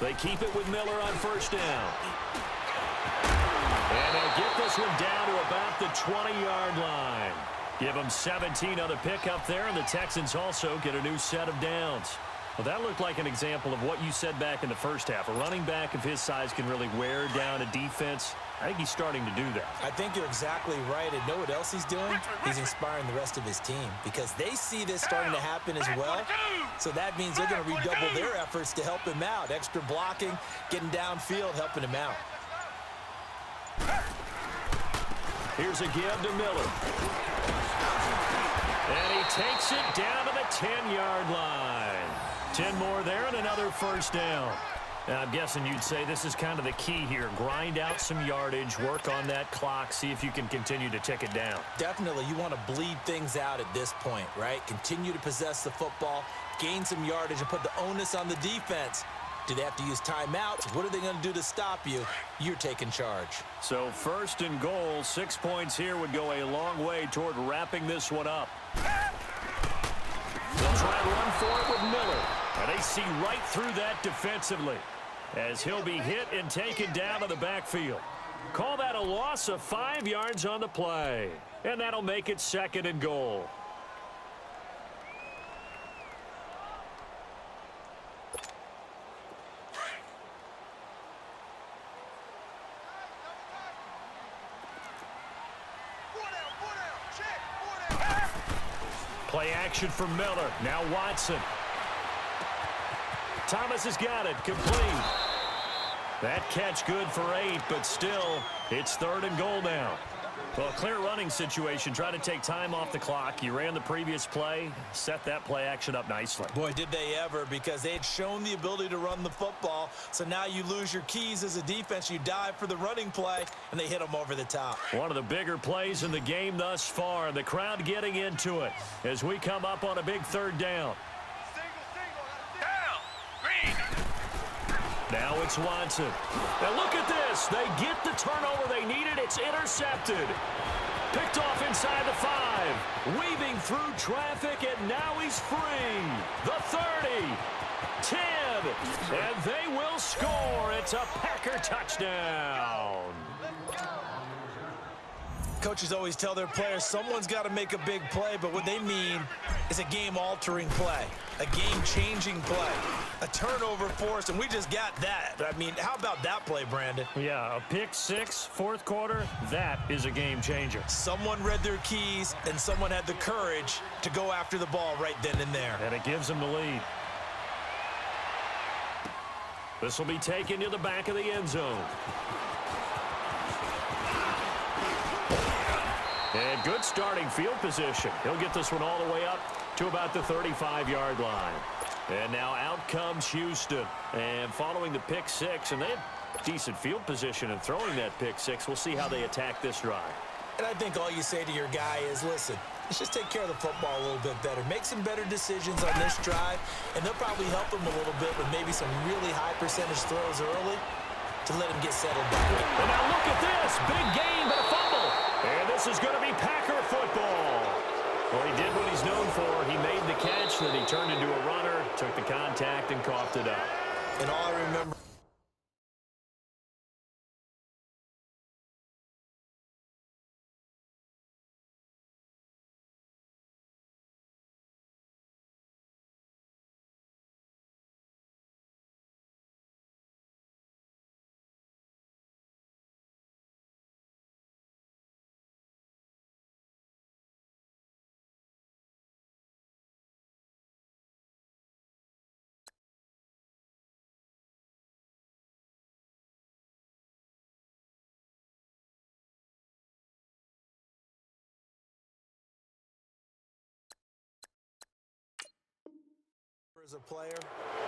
They keep it with Miller on first down. And they get this one down to about the 20-yard line. Give them 17 on the pickup there, and the Texans also get a new set of downs. Well, that looked like an example of what you said back in the first half. A running back of his size can really wear down a defense. I think he's starting to do that. I think you're exactly right. And know what else he's doing? He's inspiring the rest of his team because they see this starting to happen as well. So that means they're going to redouble their efforts to help him out. Extra blocking, getting downfield, helping him out. Here's a give to Miller. And he takes it down to the 10-yard line. 10 more there and another first down. Now, I'm guessing you'd say this is kind of the key here. Grind out some yardage, work on that clock, see if you can continue to tick it down. Definitely. You want to bleed things out at this point, right? Continue to possess the football, gain some yardage, and put the onus on the defense. Do they have to use timeouts? What are they going to do to stop you? You're taking charge. So first and goal, 6 points here would go a long way toward wrapping this one up. They'll try and run for it with Miller. And they see right through that defensively as he'll be hit and taken down to the backfield. Call that a loss of 5 yards on the play. And that'll make it second and goal. Play action for Miller. Now Watson. Thomas has got it. Complete. That catch good for 8, but still, it's third and goal now. Well, clear running situation. Try to take time off the clock. You ran the previous play. Set that play action up nicely. Boy, did they ever, because they had shown the ability to run the football. So now you lose your keys as a defense. You dive for the running play, and they hit them over the top. One of the bigger plays in the game thus far. The crowd getting into it as we come up on a big third down. Now it's Watson. Now look at this. They get the turnover they needed. It's intercepted. Picked off inside the 5. Weaving through traffic, and now he's free. The 30. 10. And they will score. It's a Packer touchdown. Coaches always tell their players someone's got to make a big play, but what they mean is a game-altering play, a game-changing play, a turnover force, and we just got that. I mean, how about that play, Brandon? Yeah, a pick 6, fourth quarter, that is a game changer. Someone read their keys, and someone had the courage to go after the ball right then and there. And it gives them the lead. This will be taken to the back of the end zone. And good starting field position. He'll get this one all the way up to about the 35-yard line. And now out comes Houston. And following the pick 6, and they had decent field position in throwing that pick 6. We'll see how they attack this drive. And I think all you say to your guy is, listen, let's just take care of the football a little bit better. Make some better decisions on this drive, and they'll probably help him a little bit with maybe some really high percentage throws early to let him get settled back. And now look at this. Big gain, but a fumble. And this is going to be Packer football. Well, he did what he's known for. He made the catch, then he turned into a runner, took the contact, and coughed it up. And all I remember... As a player,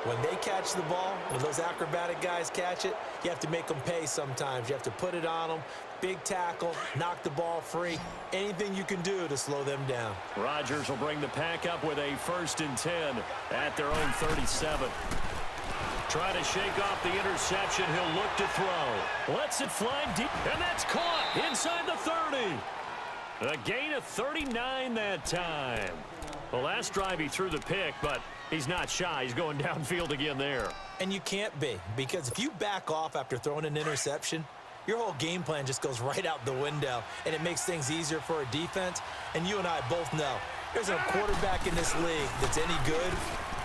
when they catch the ball, when those acrobatic guys catch it, you have to make them pay sometimes. You have to put it on them, big tackle, knock the ball free, anything you can do to slow them down. Rodgers will bring the pack up with a 1st and 10 at their own 37. Trying to shake off the interception. He'll look to throw. Lets it fly deep, and that's caught inside the 30. A gain of 39 that time. The last drive he threw the pick, but He's not shy. He's going downfield again there. And you can't be, because if you back off after throwing an interception, your whole game plan just goes right out the window, and it makes things easier for a defense. And you and I both know there's a quarterback in this league that's any good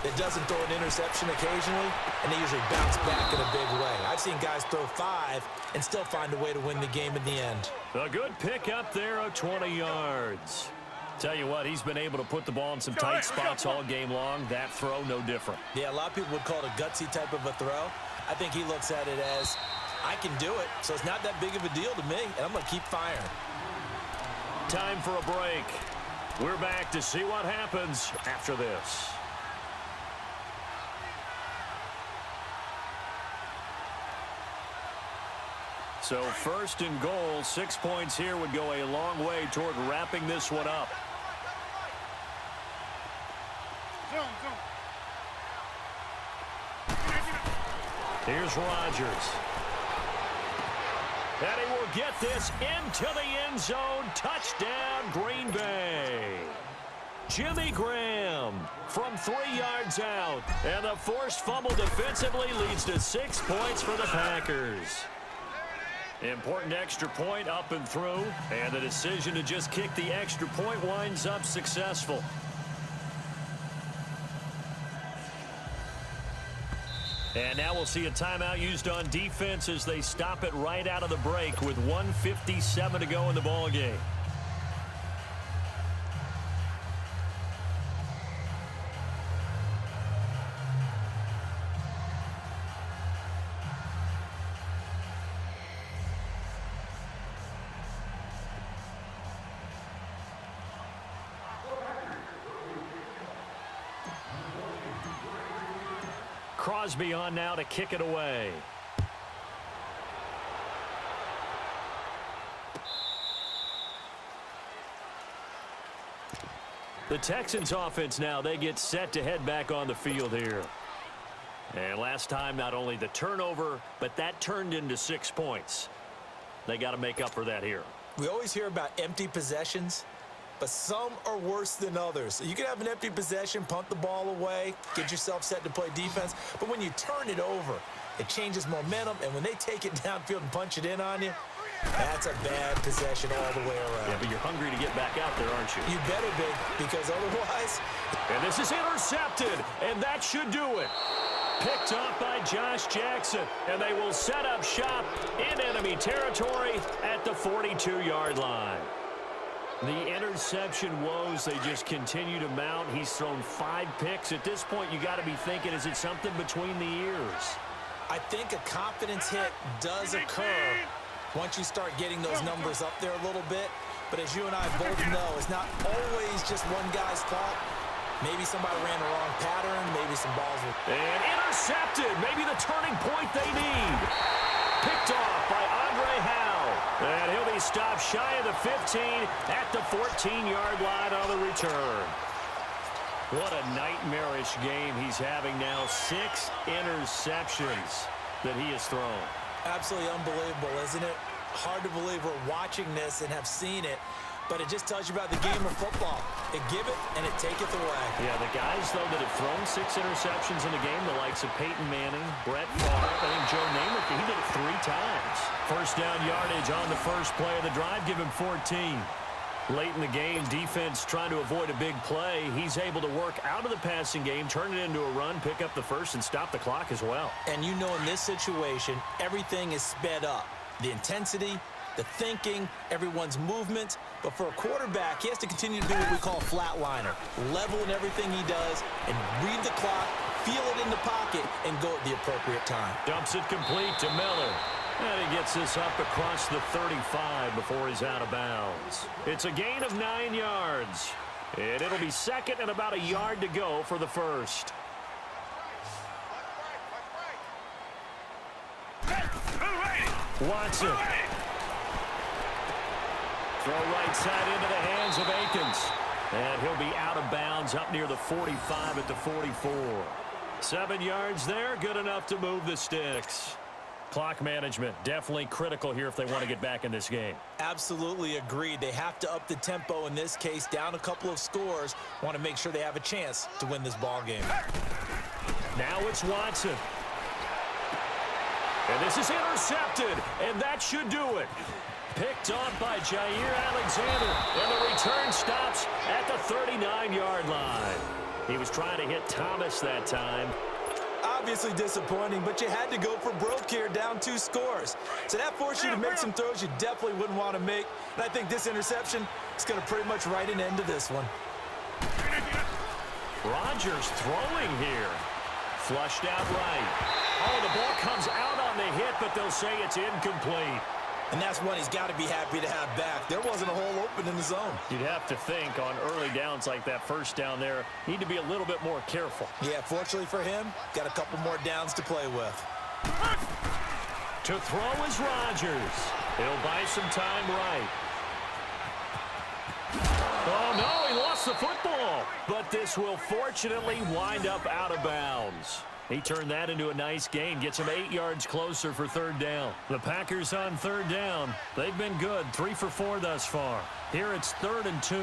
that doesn't throw an interception occasionally, and they usually bounce back in a big way. I've seen guys throw 5 and still find a way to win the game in the end. A good pick up there of 20 yards. Tell you what, he's been able to put the ball in some tight spots all game long. That throw, no different. Yeah, a lot of people would call it a gutsy type of a throw. I think he looks at it as, I can do it, so it's not that big of a deal to me, and I'm going to keep firing. Time for a break. We're back to see what happens after this. So first and goal, 6 points here would go a long way toward wrapping this one up. Here's Rodgers. And he will get this into the end zone. Touchdown, Green Bay. Jimmy Graham from 3 yards out. And the forced fumble defensively leads to 6 points for the Packers. Important extra point up and through. And the decision to just kick the extra point winds up successful. And now we'll see a timeout used on defense as they stop it right out of the break with 1:57 to go in the ballgame. Crosby on now to kick it away. The Texans offense now, they get set to head back on the field here. And last time, not only the turnover, but that turned into 6 points. They got to make up for that here. We always hear about empty possessions, but some are worse than others. You can have an empty possession, punt the ball away, get yourself set to play defense, but when you turn it over, it changes momentum, and when they take it downfield and punch it in on you, that's a bad possession all the way around. Yeah, but you're hungry to get back out there, aren't you? You better be, because otherwise... And this is intercepted, and that should do it. Picked off by Josh Jackson, and they will set up shop in enemy territory at the 42-yard line. The interception woes, they just continue to mount. He's thrown 5 picks. At this point, you got to be thinking, is it something between the ears? I think a confidence hit does occur once you start getting those numbers up there a little bit. But as you and I both know, it's not always just one guy's fault. Maybe somebody ran the wrong pattern. Maybe some balls were... And intercepted. Maybe the turning point they need. Picked off by Andre Howe. And he'll be stopped shy of the 15 at the 14-yard line on the return. What a nightmarish game he's having now. 6 interceptions that he has thrown. Absolutely unbelievable, isn't it? Hard to believe we're watching this and have seen it, but it just tells you about the game of football. It give it and it taketh away. Yeah, the guys, though, that have thrown 6 interceptions in a game, the likes of Peyton Manning, Brett Favre, I think Joe Namath, he did it 3 times. First down yardage on the first play of the drive, give him 14. Late in the game, defense trying to avoid a big play. He's able to work out of the passing game, turn it into a run, pick up the first, and stop the clock as well. And you know in this situation, everything is sped up. The intensity, the thinking, everyone's movement. But for a quarterback, he has to continue to do what we call a flatliner. Level in everything he does and read the clock, feel it in the pocket, and go at the appropriate time. Dumps it complete to Miller. And he gets this up across the 35 before he's out of bounds. It's a gain of 9 yards. And it'll be second and about a yard to go for the first. Watson. Throw right side into the hands of Akins. And he'll be out of bounds up near the 45 at the 44. 7 yards there, good enough to move the sticks. Clock management, definitely critical here if they want to get back in this game. Absolutely agreed. They have to up the tempo in this case, down a couple of scores. Want to make sure they have a chance to win this ball game. Now it's Watson. And this is intercepted, and that should do it. Picked off by Jair Alexander, and the return stops at the 39-yard line. He was trying to hit Thomas that time. Obviously disappointing, but you had to go for broke here, down 2 scores. So that forced you to make some throws you definitely wouldn't want to make. And I think this interception is going to pretty much write an end to this one. Rodgers throwing here. Flushed out right. Oh, the ball comes out on the hit, but they'll say it's incomplete. And that's one he's got to be happy to have back. There wasn't a hole open in the zone. You'd have to think on early downs like that first down there, need to be a little bit more careful. Yeah, fortunately for him, got a couple more downs to play with. To throw is Rodgers. He'll buy some time right. Oh, no, he lost the football. But this will fortunately wind up out of bounds. He turned that into a nice gain, gets him 8 yards closer for third down. The Packers on third down. They've been good, 3 for 4 thus far. Here it's 3rd and 2.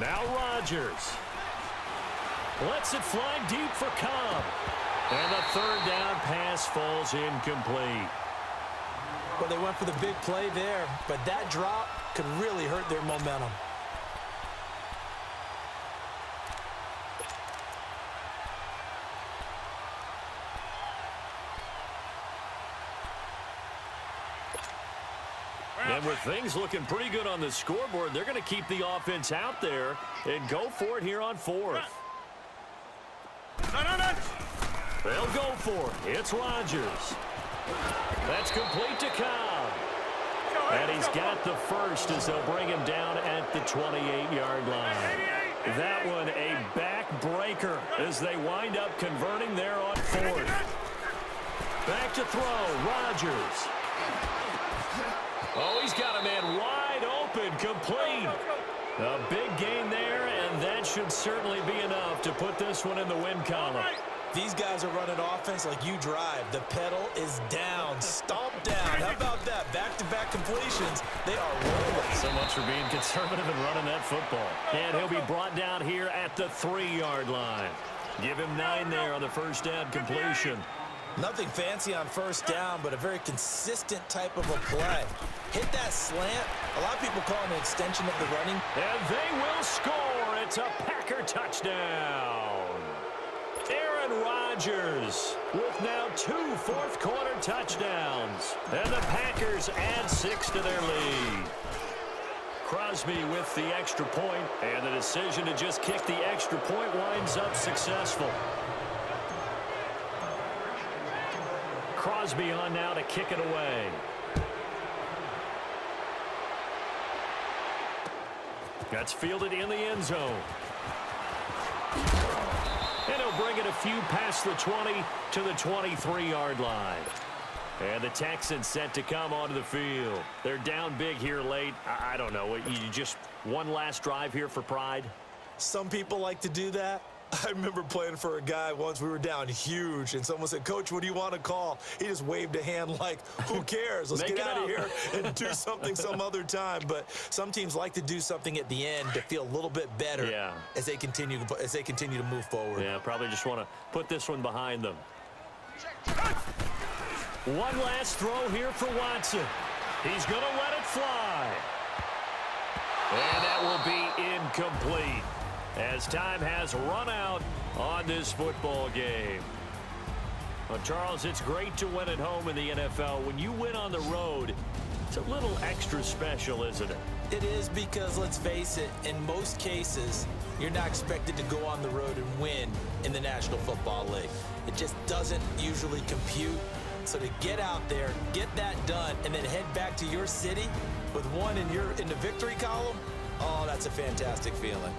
Now Rodgers. Lets it fly deep for Cobb. And the third down pass falls incomplete. Well, they went for the big play there, but that drop could really hurt their momentum. And with things looking pretty good on the scoreboard, they're going to keep the offense out there and go for it here on 4th. They'll go for it. It's Rodgers. That's complete to Cobb. And he's got the first as they'll bring him down at the 28-yard line. That one a backbreaker as they wind up converting there on 4th. Back to throw, Rodgers. Oh, he's got a man wide open, complete. A big gain there, and that should certainly be enough to put this one in the win column. These guys are running offense like you drive. The pedal is down, stomped down. How about that? Back-to-back completions. They are rolling. So much for being conservative and running that football. And he'll be brought down here at the 3-yard line. Give him 9 there on the first down completion. Nothing fancy on first down, but a very consistent type of a play. Hit that slant. A lot of people call it an extension of the running. And they will score. It's a Packer touchdown. Aaron Rodgers with now 2 fourth-quarter touchdowns. And the Packers add 6 to their lead. Crosby with the extra point, and the decision to just kick the extra point winds up successful. Crosby on now to kick it away. That's fielded in the end zone. And he'll bring it a few past the 20 to the 23-yard line. And the Texans set to come onto the field. They're down big here late. I don't know. You just one last drive here for pride? Some people like to do that. I remember playing for a guy once. We were down huge, and someone said, "Coach, what do you want to call?" He just waved a hand like, who cares? Let's get out of here and do something some other time. But some teams like to do something at the end to feel a little bit better as they continue to move forward. Yeah, probably just want to put this one behind them. One last throw here for Watson. He's going to let it fly. And that will be incomplete, as time has run out on this football game. Well, Charles, it's great to win at home in the NFL. When you win on the road, it's a little extra special, isn't it? It is, because let's face it, in most cases, you're not expected to go on the road and win in the National Football League. It just doesn't usually compute. So to get out there, get that done, and then head back to your city with one in the victory column, oh, that's a fantastic feeling.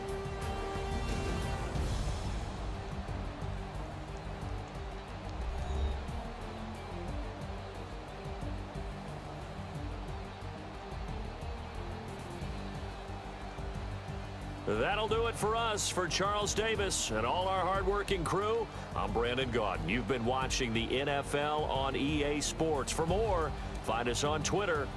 That'll do it for us. For Charles Davis and all our hardworking crew, I'm Brandon Gaudin. You've been watching the NFL on EA Sports. For more, find us on Twitter